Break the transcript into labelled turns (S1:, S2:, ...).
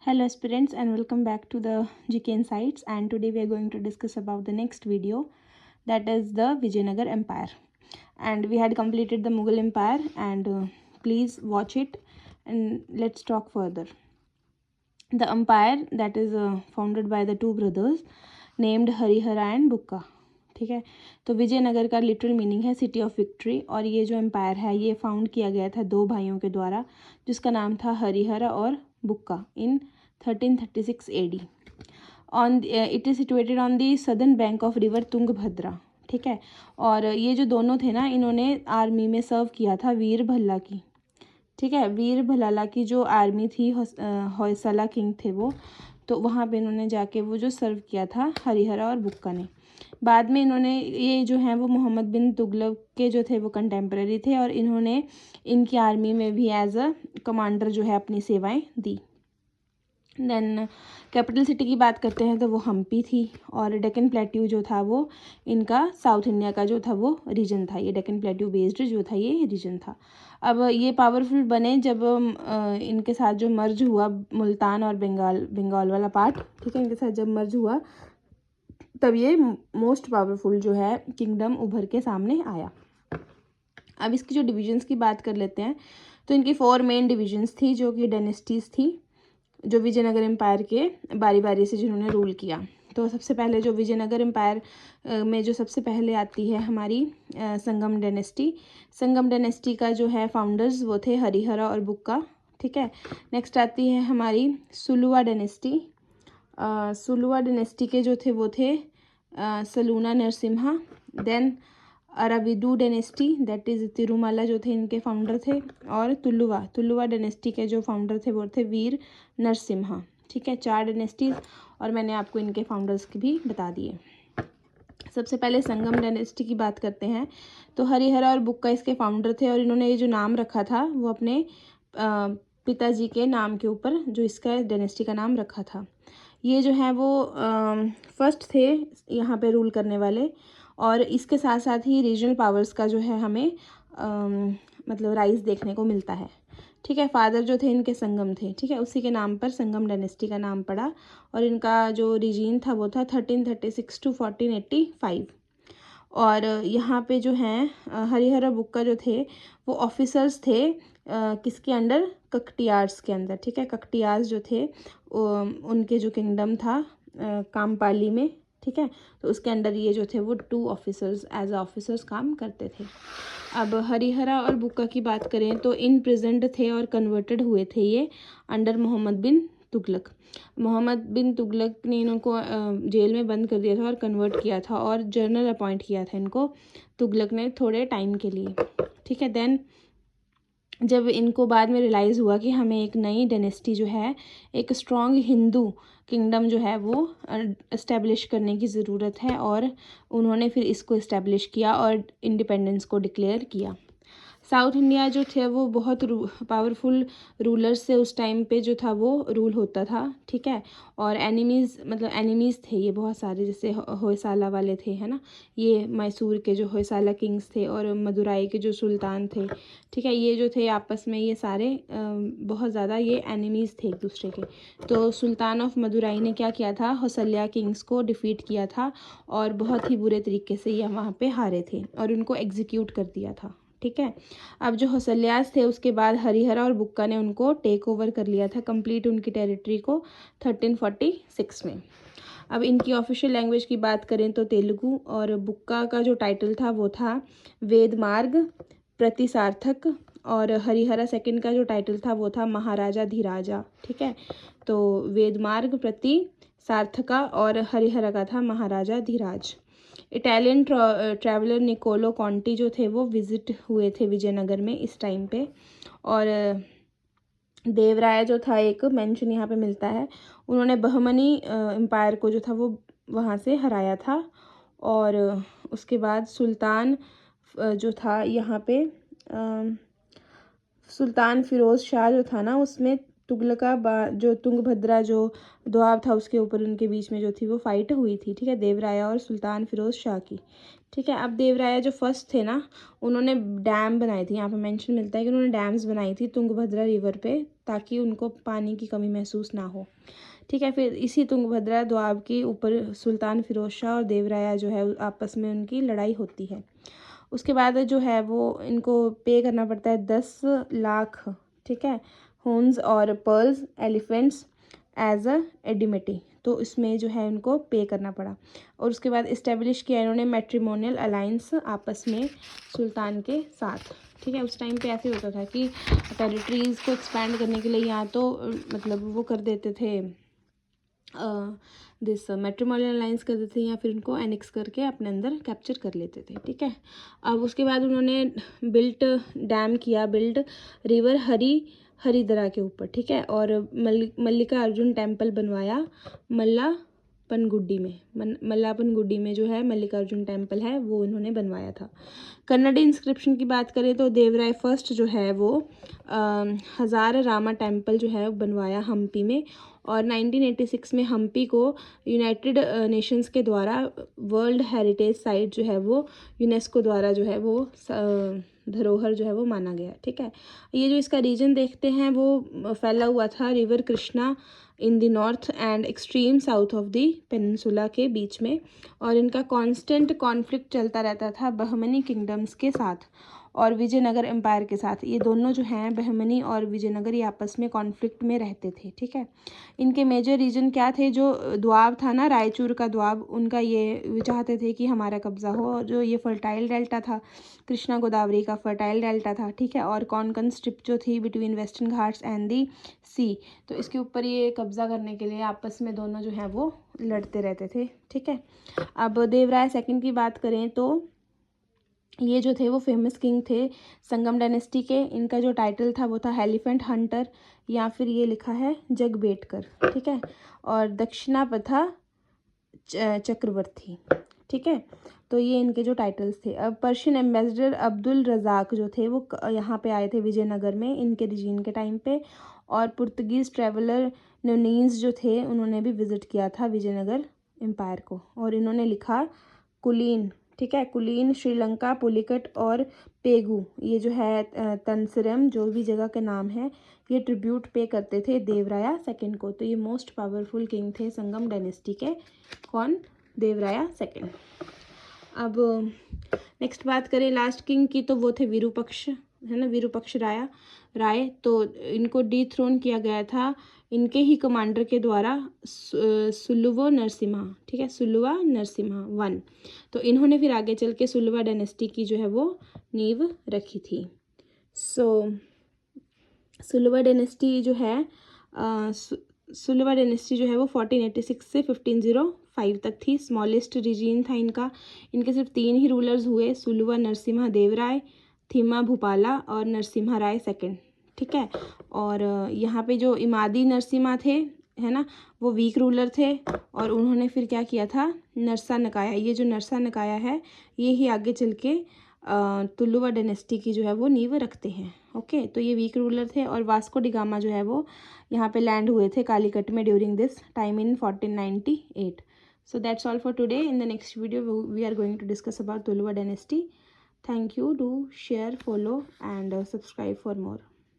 S1: Hello aspirants and welcome back to the GK Insights, and today we are going to discuss about the next video, that is the Vijayanagar Empire. And we had completed the Mughal Empire, and please watch it and let's talk further. The empire that is founded by the two brothers named Harihara and Bukka. ठीक है, तो विजयनगर का literal meaning है city of victory, और ये जो empire है ये फाउंड किया गया था दो भाइयों के द्वारा जिसका नाम था हरिहरा और बुक्का इन 1336 AD. On it is situated on the southern bank of river Tungabhadra. ठीक है, और ये जो दोनों थे ना, इन्होंने आर्मी में सर्व किया था वीर भल्ला की. ठीक है, वीर भल्ला की जो आर्मी थी, होयसला किंग थे वो, तो वहाँ पे इन्होंने जाके वो जो सर्व किया था हरिहरा और बुक्का ने. बाद में इन्होंने ये जो हैं वो मोहम्मद बिन तुगलक के जो थे वो कंटेम्प्रेरी थे, और इन्होंने इनकी आर्मी में भी एज अ कमांडर जो है अपनी सेवाएं दी. देन कैपिटल सिटी की बात करते हैं तो वो हम्पी थी, और डेक्कन प्लेट्यू जो था वो इनका साउथ इंडिया का जो था वो रीजन था. ये डेक्कन प्लेट्यू बेस्ड जो था ये रीजन था. अब ये पावरफुल बने जब इनके साथ जो मर्ज हुआ मुल्तान और बंगाल वाला पार्ट. ठीक है, इनके साथ जब मर्ज हुआ तब ये मोस्ट पावरफुल जो है किंगडम उभर के सामने आया. अब इसकी जो डिविजन्स की बात कर लेते हैं तो इनकी 4 मेन डिविजन्स थी जो कि डायनेस्टीज़ थी जो विजयनगर एम्पायर के बारी बारी से जिन्होंने रूल किया. तो सबसे पहले जो विजयनगर एम्पायर में जो सबसे पहले आती है हमारी संगम डायनेस्टी. संगम डायनेस्टी का जो है फाउंडर्स वो थे हरिहरा और बुक्का. ठीक है, नेक्स्ट आती है हमारी सुलुवा डायनेस्टी. सुलुवा डायनेस्टी के जो थे वो थे Saluva Narasimha. Then Aravidu dynasty, that is Tirumala जो थे इनके फाउंडर थे. और तुलुवा डायनेस्टी के जो फाउंडर थे वो थे वीर नरसिम्हा. ठीक है, 4 डायनेस्टीज, और मैंने आपको इनके फाउंडर्स की भी बता दिए. सबसे पहले संगम डायनेस्टी की बात करते हैं तो हरिहरा और बुक्का इसके फाउंडर थे, और इन्होंने ये जो नाम रखा था वो अपने पिताजी के नाम के ऊपर जो इसका डायनेस्टी का नाम रखा था. ये जो है वो फर्स्ट थे यहाँ पे रूल करने वाले, और इसके साथ साथ ही रीजनल पावर्स का जो है हमें मतलब राइज देखने को मिलता है. ठीक है, फादर जो थे इनके संगम थे. ठीक है, उसी के नाम पर संगम डायनेस्टी का नाम पड़ा, और इनका जो रीजीन था वो था 1336 to 1485. और यहाँ पे जो हैं हरिहरा बुक्का जो थे वो ऑफिसर्स थे किसके अंडर, ककटियार्स के अंदर. ठीक है, ककटियार्स जो थे उनके जो किंगडम था कामपाली में. ठीक है, तो उसके अंडर ये जो थे वो 2 ऑफिसर्स एज ऑफिसर्स काम करते थे. अब हरिहरा और बुक्का की बात करें तो इन प्रेजेंट थे और कन्वर्टेड हुए थे ये अंडर मोहम्मद बिन तुगलक. मोहम्मद बिन तुगलक ने इनको जेल में बंद कर दिया था और कन्वर्ट किया था, और जनरल अपॉइंट किया था इनको तुगलक ने थोड़े टाइम के लिए. ठीक है, देन जब इनको बाद में रियलाइज़ हुआ कि हमें एक नई डायनेस्टी जो है, एक स्ट्रॉन्ग हिंदू किंगडम जो है वो इस्टेब्लिश करने की ज़रूरत है, और उन्होंने फिर इसको इस्टेब्लिश किया और इंडिपेंडेंस को डिक्लेयर किया. साउथ इंडिया जो थे वो बहुत पावरफुल रूलर्स से उस टाइम पे जो था वो रूल होता था. ठीक है, और एनिमीज़ थे ये बहुत सारे, जैसे होयसाला वाले थे, है ना, ये मैसूर के जो होयसाला किंग्स थे, और मदुराई के जो सुल्तान थे. ठीक है, ये जो थे आपस में ये सारे बहुत ज़्यादा ये एनिमीज़ थे एक दूसरे के. तो सुल्तान ऑफ मदुराई ने क्या किया था, होयसला किंग्स को डिफीट किया था, और बहुत ही बुरे तरीके से ये वहाँ पे हारे थे और उनको एग्जीक्यूट कर दिया था. ठीक है, अब जो होसल्यास थे उसके बाद हरिहरा और बुक्का ने उनको टेक ओवर कर लिया था कंप्लीट उनकी टेरिटरी को 1346 में. अब इनकी ऑफिशियल लैंग्वेज की बात करें तो तेलुगु, और बुक्का का जो टाइटल था वो था वेद मार्ग प्रतिसार्थक, और हरिहरा सेकंड का जो टाइटल था वो था महाराजा धीराजा. ठीक है, तो वेद मार्ग प्रति सार्थका और हरिहरा का था महाराजा धीराज. इटालियन ट्रैवलर निकोलो कॉन्टी जो थे वो विजिट हुए थे विजयनगर में इस टाइम पे, और देवराय जो था एक मेंशन यहाँ पे मिलता है, उन्होंने बहमनी एम्पायर को जो था वो वहाँ से हराया था. और उसके बाद सुल्तान जो था यहाँ पे सुल्तान फिरोज़ शाह जो था ना, उसमें जो तुंगभद्रा जो दोआब था उसके ऊपर उनके बीच में जो थी वो फाइट हुई थी, ठीक है, देवराया और सुल्तान फिरोज शाह की, ठीक है। अब देवराया जो फर्स्ट थे ना, उन्होंने डैम बनाई थी, यहाँ पे मेंशन मिलता है कि उन्होंने डैम्स बनाई थी तुंगभद्रा रिवर पे, ताकि उनको पानी की कमी महसूस ना हो, ठीक है। फिर इसी तुंगभद्रा दोआब के ऊपर सुल्तान फिरोज शाह और देवराया जो है आपस में उनकी लड़ाई होती है। उसके बाद जो है वो इनको पे करना पड़ता है 10 लाख, ठीक है, हॉर्न्स और पर्ल्स एलिफेंट्स एज अ एडिमिटी, तो इसमें जो है उनको पे करना पड़ा। और उसके बाद इस्टेब्लिश किया इन्होंने मैट्रिमोनियल अलाइंस आपस में सुल्तान के साथ, ठीक है। उस टाइम पे ऐसे होता था कि टेरिटरीज़ को एक्सपैंड करने के लिए या तो मतलब वो कर देते थे दिस मैट्रिमोनियल अलायंस कर देते थे, या फिर उनको एनेक्स करके अपने अंदर कैप्चर कर लेते थे, ठीक है। अब उसके बाद उन्होंने बिल्ड रिवर हरिदरा के ऊपर, ठीक है, और मल्लिकार्जुन टेम्पल बनवाया मल्लापनगुड्डी में जो है मल्लिकार्जुन टेम्पल है वो इन्होंने बनवाया था। कन्नड़ी इंस्क्रिप्शन की बात करें तो देवराय फर्स्ट जो है वो हज़ार रामा टेम्पल जो है बनवाया हम्पी में, और 1986 में हम्पी को यूनाइटेड नेशंस के द्वारा वर्ल्ड हेरिटेज साइट जो है वो यूनेस्को द्वारा जो है वो धरोहर जो है वो माना गया, ठीक है। ये जो इसका रीजन देखते हैं वो फैला हुआ था river Krishna in the north and extreme south of the peninsula के बीच में, और इनका कांस्टेंट कॉन्फ्लिक्ट चलता रहता था बहमनी किंगडम्स के साथ और विजयनगर एम्पायर के साथ। ये दोनों जो हैं बहमनी और विजयनगर ये आपस में कॉन्फ्लिक्ट में रहते थे, ठीक है। इनके मेजर रीजन क्या थे, जो द्वाब था ना, रायचूर का द्वाब, उनका ये चाहते थे कि हमारा कब्जा हो, और जो ये फर्टाइल डेल्टा था कृष्णा गोदावरी का फर्टाइल डेल्टा था, ठीक है, और कॉनकन स्ट्रिप जो थी between western Ghats and the sea, तो इसके ऊपर ये कब्जा करने के लिए आपस में दोनों जो है वो लड़ते रहते थे, ठीक है। अब देवराय सेकंड की बात करें तो ये जो थे वो फेमस किंग थे संगम डायनेस्टी के। इनका जो टाइटल था वो था एलिफेंट हंटर, या फिर ये लिखा है जगबेटकर, ठीक है, और दक्षिणापथा चक्रवर्ती, ठीक है। तो ये इनके जो टाइटल्स थे। अब पर्शियन एम्बेसडर अब्दुल रज़ाक जो थे वो यहाँ पे आए थे विजयनगर में इनके रिजीन के टाइम पे, और पुर्तगीज़ ट्रेवलर न्यूनीज जो थे उन्होंने भी विज़िट किया था विजयनगर एम्पायर को, और इन्होंने लिखा कुलीन, ठीक है, कुलीन, श्रीलंका, पुलिकट और पेगू, ये जो है तंसरम जो भी जगह के नाम है, ये ट्रिब्यूट पे करते थे देवराया सेकंड को। तो ये मोस्ट पावरफुल किंग थे संगम डायनेस्टी के, कौन, देवराया सेकंड। अब नेक्स्ट बात करें लास्ट किंग की, तो वो थे विरूपक्ष, है ना, विरूपक्ष राय। तो इनको डिथ्रोन किया गया था इनके ही कमांडर के द्वारा, सुल्लुवा नरसिम्हा, ठीक है, सुल्लुवा नरसिम्हा वन। तो इन्होंने फिर आगे चल के सुल्लुवा डायनेस्टी की जो है वो नींव रखी थी। सुल्लुवा डायनेस्टी जो है सुल्लुवा डायनेस्टी जो है वो 1486 से 1505 तक थी। स्मॉलेस्ट रीजन था इनका। इनके सिर्फ 3 ही रूलर्स हुए, सुल्लुवा नरसिम्हा देवराय, थिम्मा भूपाला और नरसिम्हा राय सेकंड, ठीक है। और यहाँ पे जो इमादी नरसिम्हा थे, है ना, वो वीक रूलर थे, और उन्होंने फिर क्या किया था, नरसा नकाया, ये जो नरसा नकाया है ये ही आगे चल के तुलुवा डायनेस्टी की जो है वो नींव रखते हैं। ओके, तो ये वीक रूलर थे, और वास्को डी गामा जो है वो यहाँ पे लैंड हुए थे कालीकट में during this time in 1498। So that's all for today. In the next video we are going to discuss about Tuluva dynasty. Thank you. Do share, follow and subscribe for more.